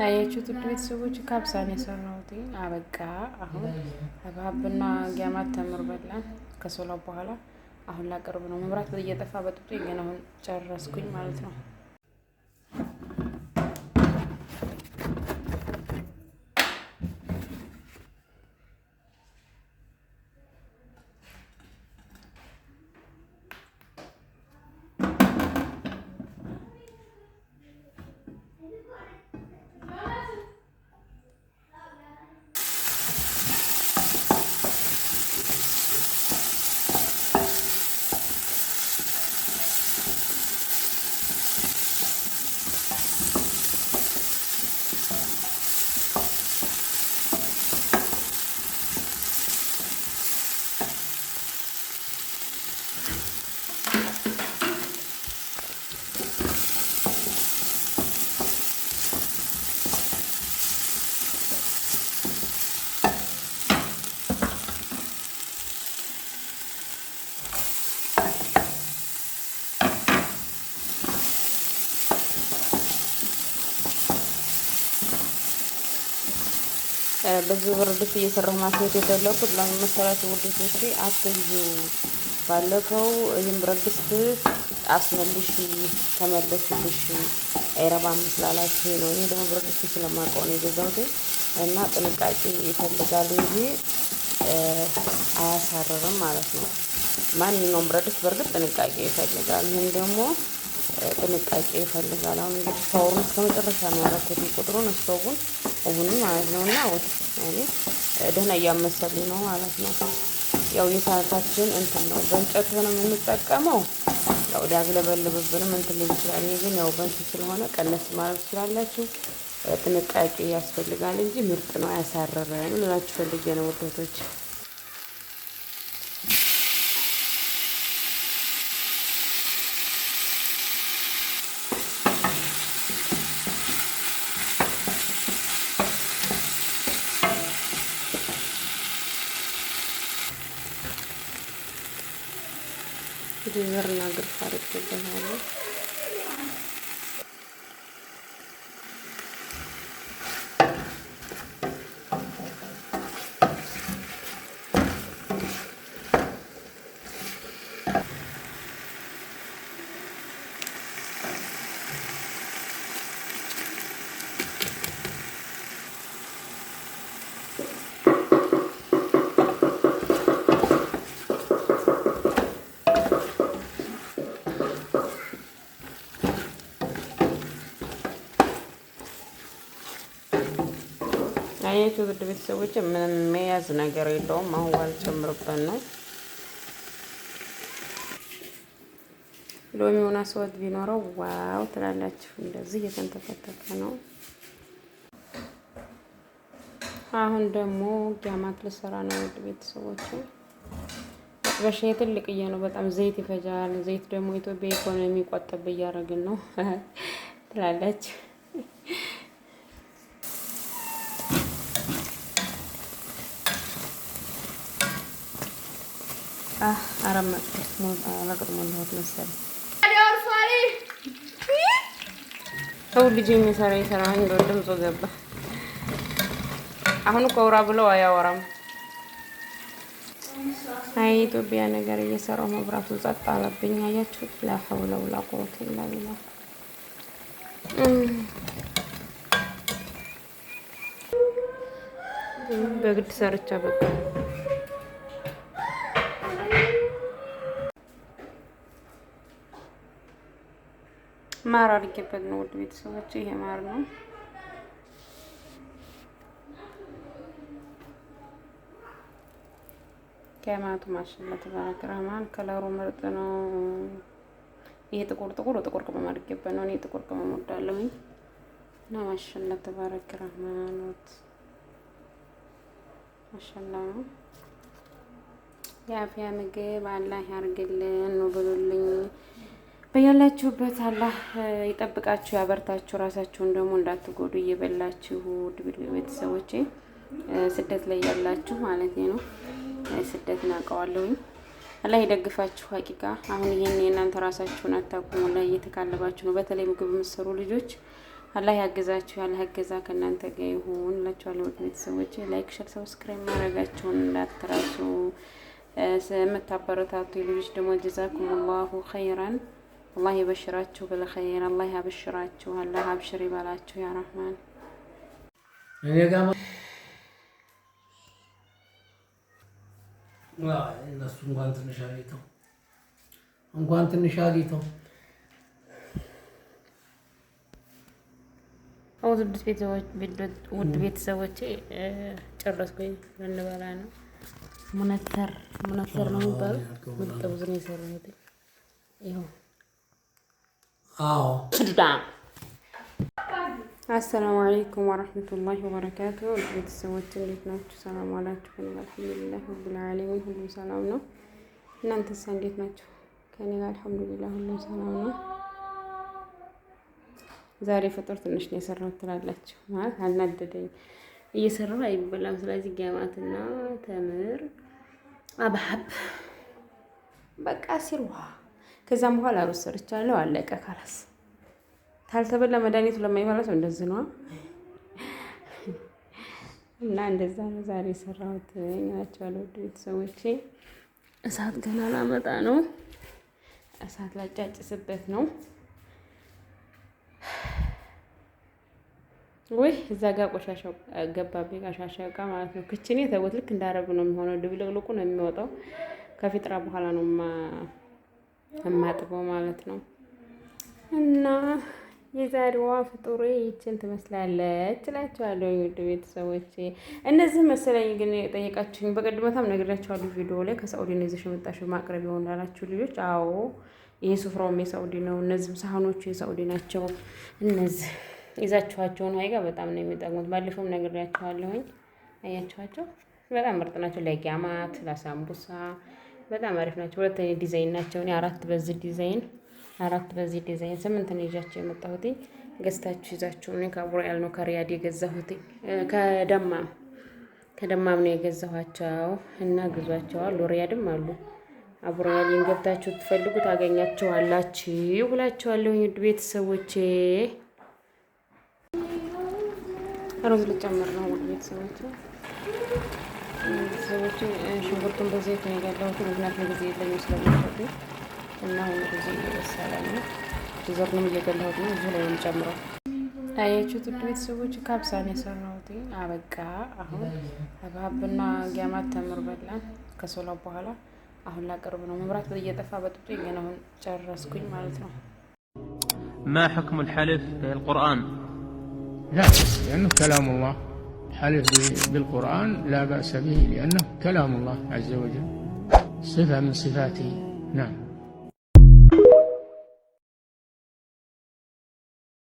አያችሁት ውድ ቤተሰቦች ካብሳን የሰራሁት አበቃ። አሁን ሀብሀብና ጊያማት ተምር በላን ከሶላው በኋላ አሁን ላቀርብ ነው። መብራት እየጠፋ በጥብጦ ግን አሁን ጨረስኩኝ ማለት ነው። በዚህ ብር ድስት እየሰራሁ ማስሄድ የፈለኩት ለምን መሰላችሁ ውዴቶቼ? አትይዙ። ባለፈው ይህን ብረት ድስት አስመልሽ ተመለሽልሽ አይረባም ስላላችሁ ነው። እኔ ደግሞ ብረት ድስት ስለማውቀው ነው የገዛሁት እና ጥንቃቄ ይፈልጋል እንጂ አያሳርርም ማለት ነው። ማንኛውም ብረት ድስት በእርግጥ ጥንቃቄ ይፈልጋል። ይህን ደግሞ ጥንቃቄ ይፈልጋል። አሁን እንግዲህ ፓወሩን እስከ መጨረሻ ነው ያደረኩት ቁጥሩን ስቶቡን ኦቭኑን ማለት ነው። እና እኔ ደህና እያመሰልኝ ነው ማለት ነው። ያው የሰዓታችን እንትን ነው በእንጨት ነው የምንጠቀመው። ያው ሊያግለበልብብንም እንትን ሊል ይችላል። ይሄ ግን ያው በእንትን ስለሆነ ቀነስ ማድረግ ትችላላችሁ። ጥንቃቄ ያስፈልጋል እንጂ ምርጥ ነው፣ አያሳርርም ልላችሁ ፈልጌ ነው ውዶቶች። ዘርና ግርፍ አድርጌበታለሁ። አይኔቱ ውድ ቤተሰቦች ምንም መያዝ ነገር የለውም። አሁን ዋልጨምርበት ነው። ሎሚውን አስወጥ ቢኖረው ዋው ትላላችሁ። እንደዚህ እየተንተከተከ ነው። አሁን ደግሞ ጊያማት ልሰራ ነው ውድ ቤተሰቦች። በሻይ ትልቅዬ ነው፣ በጣም ዘይት ይፈጃል። ዘይት ደግሞ ኢትዮጵያ ኢኮኖሚ ቆጠብ እያደረግን ነው ትላላችሁ። አረመጥኩት ለቅጥሞልሁት መሰለኝ። ሰው ልጅ የሚሰራ ይሰራል። እንደው ድምፁ ገባ። አሁን እኮ አውራ ብለው አያወራም። አይ ኢትዮጵያ ነገር እየሰራው መብራቱን ጸጥ አለብኝ። አያችሁት? ላ ሐውለ ወላ ቁወተ ኢላ ቢላህ። በግድ ሰርቻ በቃ ማር አድርጌበት ነው ውድ ቤተሰቦች። ይሄ ማር ነው። ጊያማቱ ማሻአላ ተባረከ ረህማን። ከለሩ ምርጥ ነው። ይሄ ጥቁር ቅመም አድርጌበት ነው። እኔ ጥቁር ቅመም ወዳለሁኝ እና ማሻአላ ተባረከ ረህማን ማሻአላ ነው። የአፍያ ምግብ አላህ ያርግልን ነው ብሉልኝ። በያላችሁበት አላህ ይጠብቃችሁ፣ ያበርታችሁ። ራሳችሁን ደግሞ እንዳትጎዱ እየበላችሁ ውድ ቤተሰቦቼ፣ ስደት ላይ ያላችሁ ማለት ነው። ስደት ናቀዋለሁኝ። አላህ ይደግፋችሁ። ሀቂቃ አሁን ይሄን የእናንተ ራሳችሁን አታቁሙ ላይ እየተካለባችሁ ነው። በተለይ ምግብ የምትሰሩ ልጆች አላህ ያገዛችሁ ያለ ያገዛ ከእናንተ ጋር ይሁን እላችኋለሁ። ቤተሰቦቼ ላይክ፣ ሼር፣ ሰብስክራይብ ማድረጋችሁን እንዳትረሱ። የምታበረታቱ ልጆች ደግሞ ጀዛኩሙላሁ ኸይራን። አላህ ይበሽራችሁ بالخير። አላህ ያበሽራችሁ። አላህ አብሽር ይባላችሁ ያ ረህማን። እነሱ እንኳን ትንሽ አግኝተው ውድ ቤተሰቦቼ ጨረስኩኝ። ልንበላ ነው። ሙነተር ነው የሚባለው። ምጥብዝ ነው የሰራሁት። ይኸው አሰላሙ አለይኩም ወረህመቱላሂ ወበረካቱ። ውድ ቤተሰቦቼ እንዴት ናችሁ? ሰላም አላችሁ? አልሐምዱሊላህ ረብል ዓለሚን ሁሉም ሰላም ነው። እናንተስ እንዴት ናችሁ? ከኔ ጋር አልሐምዱሊላህ ሁሉም ሰላም ነው። ዛሬ ፍጡር ትንሽ ነው የሰራሁት ትላላችሁ ማለት አልናደደኝ። እየሰራሁ አይበላም። ስለዚህ ገማትና ተምር አብሐብ በቃ ሲሩሃ ከዛም በኋላ ሩዝ ሰርቻለሁ። አለቀ ካላስ ካልተበላ መድኃኒቱ ለማይበላ ሰው እንደዚህ ነው እና እንደዛ ነው ዛሬ የሰራሁት እላችኋለሁ። ውድ ቤተሰቦቼ እሳት ገና ላመጣ ነው። እሳት ላጫጭስበት ነው። ወይ እዛ ጋር ቆሻሻው ገባብኝ። ቆሻሻ እቃ ማለት ነው። ክችኔ ተውት። ልክ እንዳረብ ነው የሚሆነው። ድብልቅልቁ ነው የሚወጣው። ከፊጥራ በኋላ ነው የማጥበው ማለት ነው። እና የዛሬዋ ፍጡሬ ይችን ትመስላለች እላችኋለሁ። ውድ ቤተሰቦቼ እነዚህ መሰለኝ ግን የጠየቃችሁኝ በቀድመታም ነግሬያችኋለሁ ቪዲዮ ላይ ከሳኡዲ ነው ይዘሽ የመጣሽው ማቅረብ ይሆን ላላችሁ ልጆች፣ አዎ ይሄ ሱፍራውም የሳኡዲ ነው። እነዚህም ሳህኖቹ የሳኡዲ ናቸው። እነዚህ ይዛችኋቸውን ሀይጋ በጣም ነው የሚጠቅሙት። ባለፈውም ነግሬያችኋለሁኝ። አያችኋቸው በጣም ምርጥ ናቸው። ለጊያማት ለሳምቡሳ በጣም አሪፍ ናቸው። ሁለተኛ ዲዛይን ናቸው። እኔ አራት በዚህ ዲዛይን 8 ነው ይዣቸው የመጣሁት። ገዝታችሁ ይዛችሁ እኔ ከአቡራያል ነው ከሪያድ የገዛሁት። ከደማም ነው የገዛኋቸው እና ግዟቸዋል። ሪያድም አሉ። አቡራያልን ገብታችሁ ትፈልጉ ታገኛቸዋላችሁ ብላችኋለሁ። ውድ ቤተሰቦቼ ሩዝ ልጨምር ነው። ውድ ቤተሰቦቼ ሽንኩርቱን በዘይት ነው የጋለሁት። ምክንያቱም ጊዜ የለኝም ስለሚሸጡ እና አሁን ጊዜ እየበሰለ ነው። ዘርንም እየገለሁት ነው። እዚሁ ላይ ነው የምጨምረው። አያችሁት ውድ ቤተሰቦች ካብሳን የሰራሁት አበቃ። አሁን አብሐብና ጊያማት ተምር በላን ከሶላው በኋላ አሁን ላቀርብ ነው። መብራት እየጠፋ በጥብጦ ግን አሁን ጨረስኩኝ ማለት ነው። ما حكم الحلف في القرآن؟ لا، لأنه كلام الله. الحلف بالقرآن لا بأس به لأنه كلام الله عز وجل، صفة من صفاته. نعم.